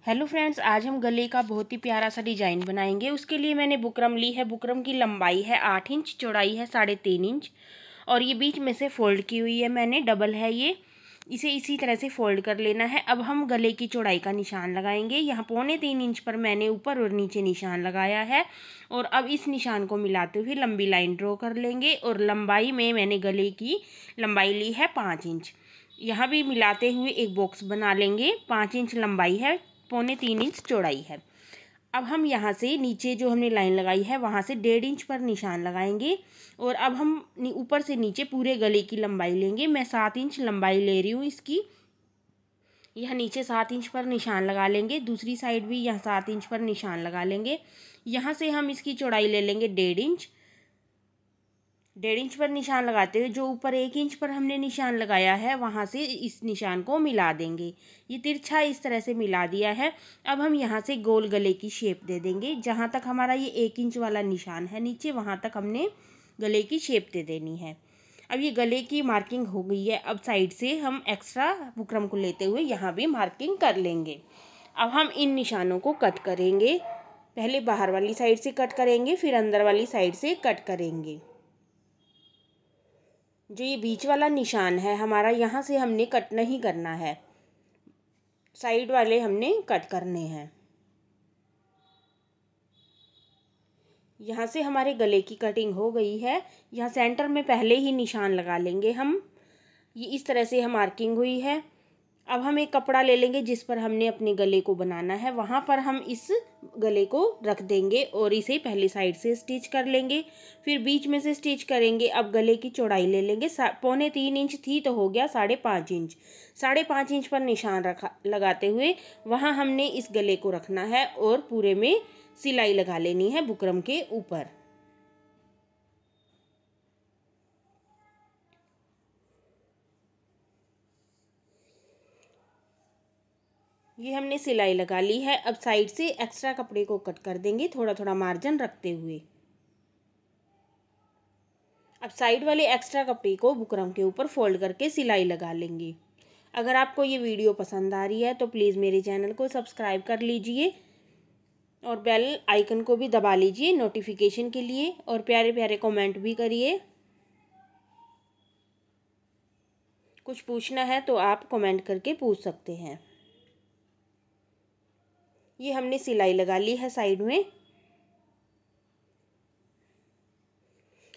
Hello friends, आज हम गले का बहुत ही प्यारा सा डिज़ाइन बनाएंगे। उसके लिए मैंने बुकरम ली है। बुकरम की लंबाई है 8 इंच, चौड़ाई है 3.5 इंच और ये बीच में से फोल्ड की हुई है मैंने, डबल है ये। इसे इसी तरह से फोल्ड कर लेना है। अब हम गले की चौड़ाई का निशान लगाएंगे। यहाँ 3.25 इंच पर मैंने ऊपर और नीचे निशान लगाया है और अब इस निशान को मिलाते हुए लंबी लाइन ड्रॉ कर लेंगे। और लंबाई में मैंने गले की लंबाई ली है 5 इंच। यहाँ भी मिलाते हुए एक बॉक्स बना लेंगे। 5 इंच लंबाई है, 3.25 इंच चौड़ाई है। अब हम यहाँ से नीचे जो हमने लाइन लगाई है वहाँ से 1.5 इंच पर निशान लगाएंगे और अब हम ऊपर से नीचे पूरे गले की लंबाई लेंगे। मैं 7 इंच लंबाई ले रही हूँ इसकी। यह नीचे 7 इंच पर निशान लगा लेंगे, दूसरी साइड भी यहाँ 7 इंच पर निशान लगा लेंगे। यहाँ से हम इसकी चौड़ाई ले लेंगे 1.5 इंच। 1.5 इंच पर निशान लगाते हुए जो ऊपर 1 इंच पर हमने निशान लगाया है वहाँ से इस निशान को मिला देंगे। ये तिरछा इस तरह से मिला दिया है। अब हम यहाँ से गोल गले की शेप दे देंगे। जहाँ तक हमारा ये 1 इंच वाला निशान है नीचे, वहाँ तक हमने गले की शेप दे देनी है। अब ये गले की मार्किंग हो गई है। अब साइड से हम एक्स्ट्रा बुकरम को लेते हुए यहाँ भी मार्किंग कर लेंगे। अब हम इन निशानों को कट करेंगे। पहले बाहर वाली साइड से कट करेंगे, फिर अंदर वाली साइड से कट करेंगे। जो ये बीच वाला निशान है हमारा, यहाँ से हमने कट नहीं करना है, साइड वाले हमने कट करने हैं। यहाँ से हमारे गले की कटिंग हो गई है। यहाँ सेंटर में पहले ही निशान लगा लेंगे हम। ये इस तरह से हम मार्किंग हुई है। अब हम एक कपड़ा ले लेंगे जिस पर हमने अपने गले को बनाना है, वहाँ पर हम इस गले को रख देंगे और इसे पहले साइड से स्टिच कर लेंगे, फिर बीच में से स्टिच करेंगे। अब गले की चौड़ाई ले लेंगे। 3.25 इंच थी तो हो गया 5.5 इंच। 5.5 इंच पर निशान लगाते हुए वहाँ हमने इस गले को रखना है और पूरे में सिलाई लगा लेनी है बुकरम के ऊपर। ये हमने सिलाई लगा ली है। अब साइड से एक्स्ट्रा कपड़े को कट कर देंगे, थोड़ा थोड़ा मार्जिन रखते हुए। अब साइड वाले एक्स्ट्रा कपड़े को बुकरम के ऊपर फोल्ड करके सिलाई लगा लेंगे। अगर आपको ये वीडियो पसंद आ रही है तो प्लीज़ मेरे चैनल को सब्सक्राइब कर लीजिए और बेल आइकन को भी दबा लीजिए नोटिफिकेशन के लिए, और प्यारे प्यारे कमेंट भी करिए। कुछ पूछना है तो आप कमेंट करके पूछ सकते हैं। ये हमने सिलाई लगा ली है साइड में।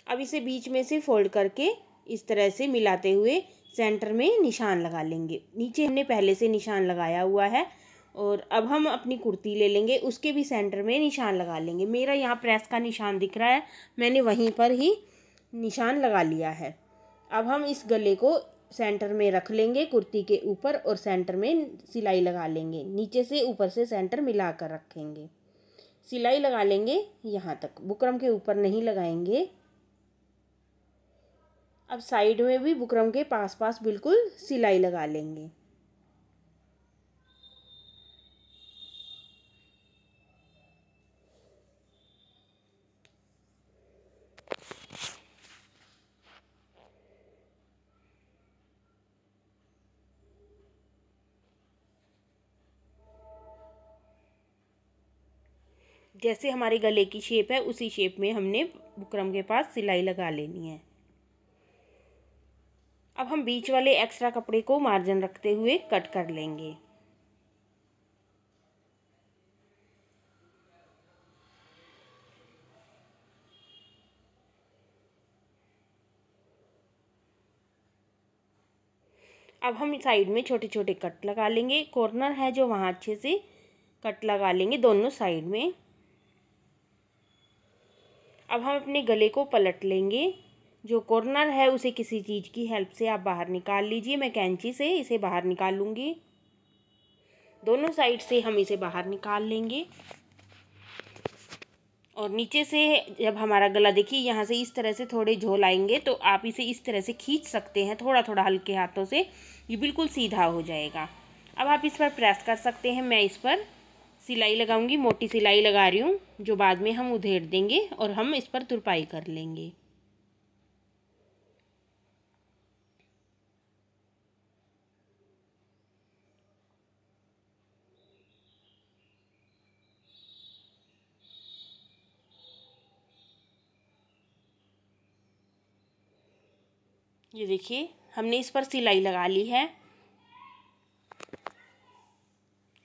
अब इसे बीच में से फोल्ड करके इस तरह से मिलाते हुए सेंटर में निशान लगा लेंगे। नीचे हमने पहले से निशान लगाया हुआ है और अब हम अपनी कुर्ती ले लेंगे, उसके भी सेंटर में निशान लगा लेंगे। मेरा यहाँ प्रेस का निशान दिख रहा है, मैंने वहीं पर ही निशान लगा लिया है। अब हम इस गले को सेंटर में रख लेंगे कुर्ती के ऊपर और सेंटर में सिलाई लगा लेंगे। नीचे से ऊपर से सेंटर मिला कर रखेंगे, सिलाई लगा लेंगे यहाँ तक, बुकरम के ऊपर नहीं लगाएंगे। अब साइड में भी बुकरम के पास पास बिल्कुल सिलाई लगा लेंगे। जैसे हमारे गले की शेप है उसी शेप में हमने बुकरम के पास सिलाई लगा लेनी है। अब हम बीच वाले एक्स्ट्रा कपड़े को मार्जिन रखते हुए कट कर लेंगे। अब हम साइड में छोटे छोटे कट लगा लेंगे। कॉर्नर है जो वहाँ अच्छे से कट लगा लेंगे दोनों साइड में। अब हम अपने गले को पलट लेंगे। जो कॉर्नर है उसे किसी चीज़ की हेल्प से आप बाहर निकाल लीजिए। मैं कैंची से इसे बाहर निकालूंगी। दोनों साइड से हम इसे बाहर निकाल लेंगे और नीचे से जब हमारा गला, देखिए यहाँ से इस तरह से थोड़े झोल आएंगे तो आप इसे इस तरह से खींच सकते हैं थोड़ा थोड़ा हल्के हाथों से, ये बिल्कुल सीधा हो जाएगा। अब आप इस पर प्रेस कर सकते हैं। मैं इस पर सिलाई लगाऊंगी, मोटी सिलाई लगा रही हूँ जो बाद में हम उधेड़ देंगे और हम इस पर तुरपाई कर लेंगे। ये देखिए हमने इस पर सिलाई लगा ली है।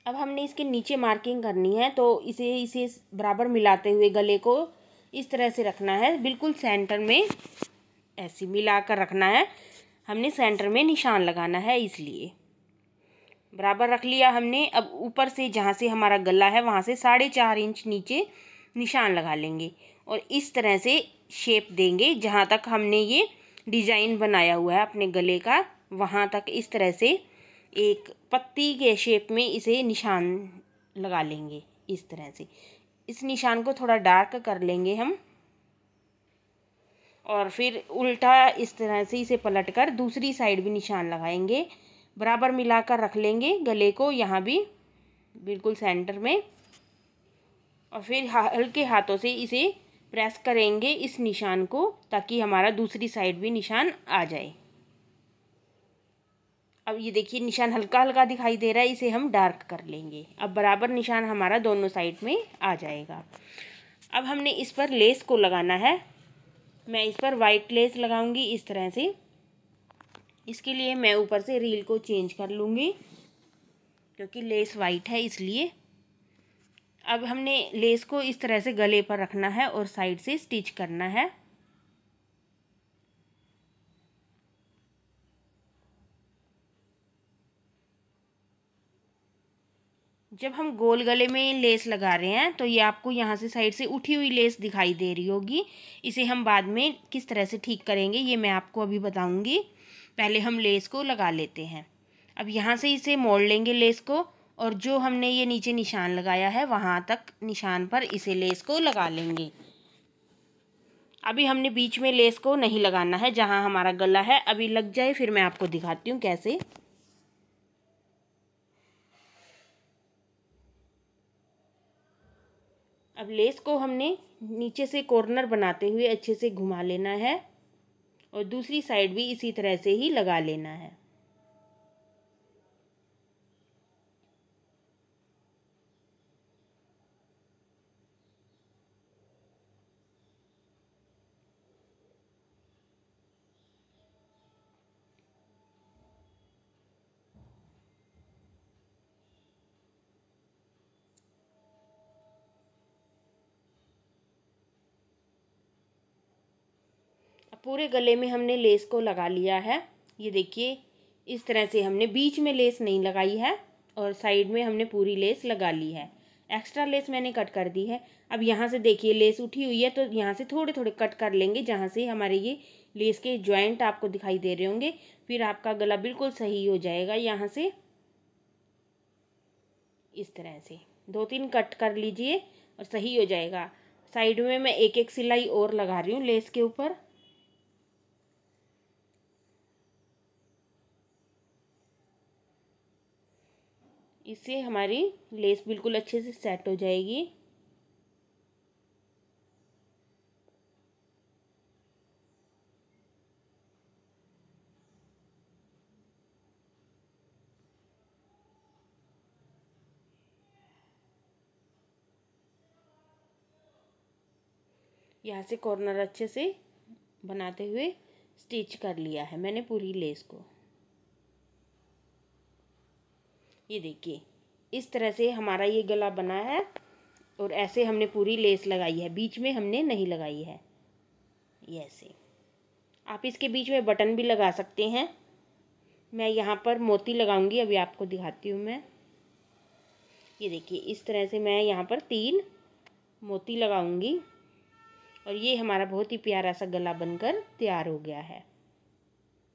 अब हमने इसके नीचे मार्किंग करनी है, तो इसे बराबर मिलाते हुए गले को इस तरह से रखना है, बिल्कुल सेंटर में ऐसे मिला कर रखना है। हमने सेंटर में निशान लगाना है, इसलिए बराबर रख लिया हमने। अब ऊपर से जहाँ से हमारा गला है वहाँ से 4.5 इंच नीचे निशान लगा लेंगे और इस तरह से शेप देंगे। जहाँ तक हमने ये डिज़ाइन बनाया हुआ है अपने गले का, वहाँ तक इस तरह से एक पत्ती के शेप में इसे निशान लगा लेंगे। इस तरह से इस निशान को थोड़ा डार्क कर लेंगे हम, और फिर उल्टा इस तरह से इसे पलट कर दूसरी साइड भी निशान लगाएंगे। बराबर मिलाकर रख लेंगे गले को, यहाँ भी बिल्कुल सेंटर में, और फिर हल्के हाथों से इसे प्रेस करेंगे इस निशान को, ताकि हमारा दूसरी साइड भी निशान आ जाए। अब ये देखिए निशान हल्का हल्का दिखाई दे रहा है, इसे हम डार्क कर लेंगे। अब बराबर निशान हमारा दोनों साइड में आ जाएगा। अब हमने इस पर लेस को लगाना है। मैं इस पर वाइट लेस लगाऊंगी इस तरह से। इसके लिए मैं ऊपर से रील को चेंज कर लूँगी, क्योंकि लेस वाइट है इसलिए। अब हमने लेस को इस तरह से गले पर रखना है और साइड से स्टिच करना है। जब हम गोल गले में लेस लगा रहे हैं तो ये आपको यहाँ से साइड से उठी हुई लेस दिखाई दे रही होगी। इसे हम बाद में किस तरह से ठीक करेंगे ये मैं आपको अभी बताऊंगी। पहले हम लेस को लगा लेते हैं। अब यहाँ से इसे मोड़ लेंगे लेस को, और जो हमने ये नीचे निशान लगाया है वहाँ तक निशान पर इसे लेस को लगा लेंगे। अभी हमने बीच में लेस को नहीं लगाना है जहाँ हमारा गला है, अभी लग जाए फिर मैं आपको दिखाती हूँ कैसे। अब लेस को हमने नीचे से कॉर्नर बनाते हुए अच्छे से घुमा लेना है और दूसरी साइड भी इसी तरह से ही लगा लेना है। पूरे गले में हमने लेस को लगा लिया है। ये देखिए इस तरह से हमने बीच में लेस नहीं लगाई है और साइड में हमने पूरी लेस लगा ली है। एक्स्ट्रा लेस मैंने कट कर दी है। अब यहाँ से देखिए लेस उठी हुई है, तो यहाँ से थोड़े थोड़े कट कर लेंगे जहाँ से हमारे ये लेस के जॉइंट आपको दिखाई दे रहे होंगे। फिर आपका गला बिल्कुल सही हो जाएगा। यहाँ से इस तरह से 2-3 कट कर लीजिए और सही हो जाएगा। साइड में मैं एक एक सिलाई और लगा रही हूँ लेस के ऊपर। इससे हमारी लेस बिल्कुल अच्छे से सेट हो जाएगी। यहाँ से कॉर्नर अच्छे से बनाते हुए स्टिच कर लिया है मैंने पूरी लेस को। ये देखिए इस तरह से हमारा ये गला बना है और ऐसे हमने पूरी लेस लगाई है, बीच में हमने नहीं लगाई है। ये ऐसे आप इसके बीच में बटन भी लगा सकते हैं। मैं यहाँ पर मोती लगाऊंगी, अभी आपको दिखाती हूँ मैं। ये देखिए इस तरह से मैं यहाँ पर 3 मोती लगाऊंगी और ये हमारा बहुत ही प्यारा सा गला बनकर तैयार हो गया है।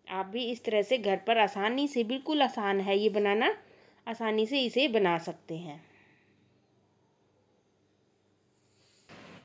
आप भी इस तरह से घर पर आसानी से, बिल्कुल आसान है ये बनाना, आसानी से इसे बना सकते हैं।